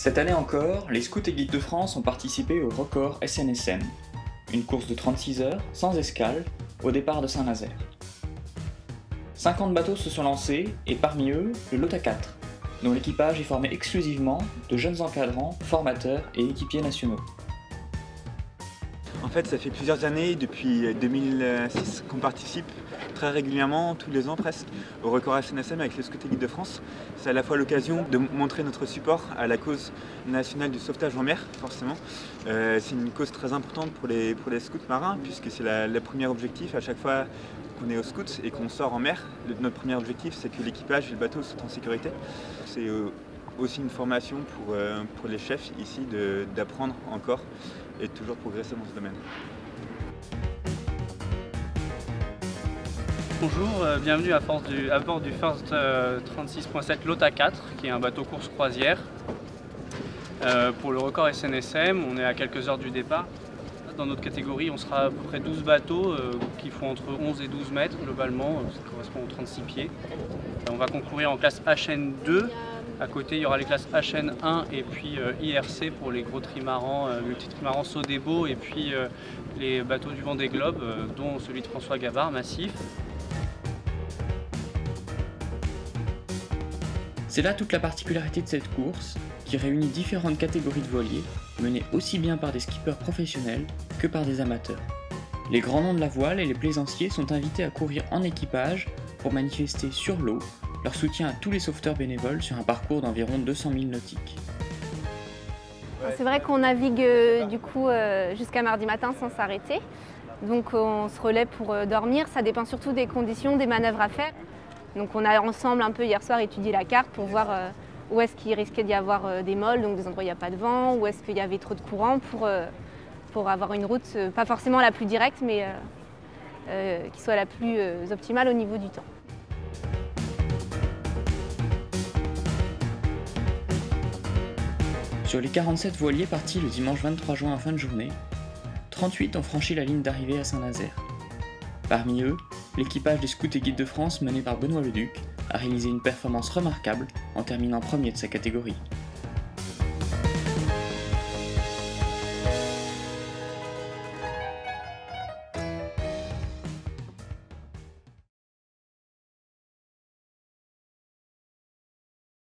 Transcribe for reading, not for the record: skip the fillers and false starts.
Cette année encore, les Scouts et Guides de France ont participé au record SNSM, une course de 36 heures, sans escale, au départ de Saint-Nazaire. 50 bateaux se sont lancés, et parmi eux, le Lota 4, dont l'équipage est formé exclusivement de jeunes encadrants, formateurs et équipiers nationaux. En fait, ça fait plusieurs années, depuis 2006, qu'on participe très régulièrement, tous les ans presque, au record SNSM avec les Scouts et Guides de France. C'est à la fois l'occasion de montrer notre support à la cause nationale du sauvetage en mer, forcément. C'est une cause très importante pour les scouts marins, puisque c'est le premier objectif à chaque fois qu'on est aux scouts et qu'on sort en mer. Notre premier objectif, c'est que l'équipage et le bateau soient en sécurité. C'est aussi une formation pour les chefs ici d'apprendre encore et de toujours progresser dans ce domaine. Bonjour, bienvenue à bord du First 36.7 Lota 4, qui est un bateau course croisière. Pour le record SNSM, on est à quelques heures du départ. Dans notre catégorie, on sera à peu près 12 bateaux qui font entre 11 et 12 mètres globalement, ça correspond aux 36 pieds. On va concourir en classe HN2. À côté, il y aura les classes HN1 et puis IRC pour les gros trimarans, multitrimarans Sodebo et puis les bateaux du Vendée Globe, dont celui de François Gavard, massif. C'est là toute la particularité de cette course, qui réunit différentes catégories de voiliers, menées aussi bien par des skippers professionnels que par des amateurs. Les grands noms de la voile et les plaisanciers sont invités à courir en équipage pour manifester sur l'eau leur soutien à tous les sauveteurs bénévoles sur un parcours d'environ 200 000 nautiques. C'est vrai qu'on navigue du coup jusqu'à mardi matin sans s'arrêter, donc on se relaie pour dormir. Ça dépend surtout des conditions, des manœuvres à faire. Donc on a ensemble un peu hier soir étudié la carte pour voir où est-ce qu'il risquait d'y avoir des molles, donc des endroits où il n'y a pas de vent, où est-ce qu'il y avait trop de courant pour avoir une route, pas forcément la plus directe, mais qui soit la plus optimale au niveau du temps. Sur les 47 voiliers partis le dimanche 23 juin en fin de journée, 38 ont franchi la ligne d'arrivée à Saint-Nazaire. Parmi eux, l'équipage des Scouts et Guides de France mené par Benoît Leduc a réalisé une performance remarquable en terminant premier de sa catégorie.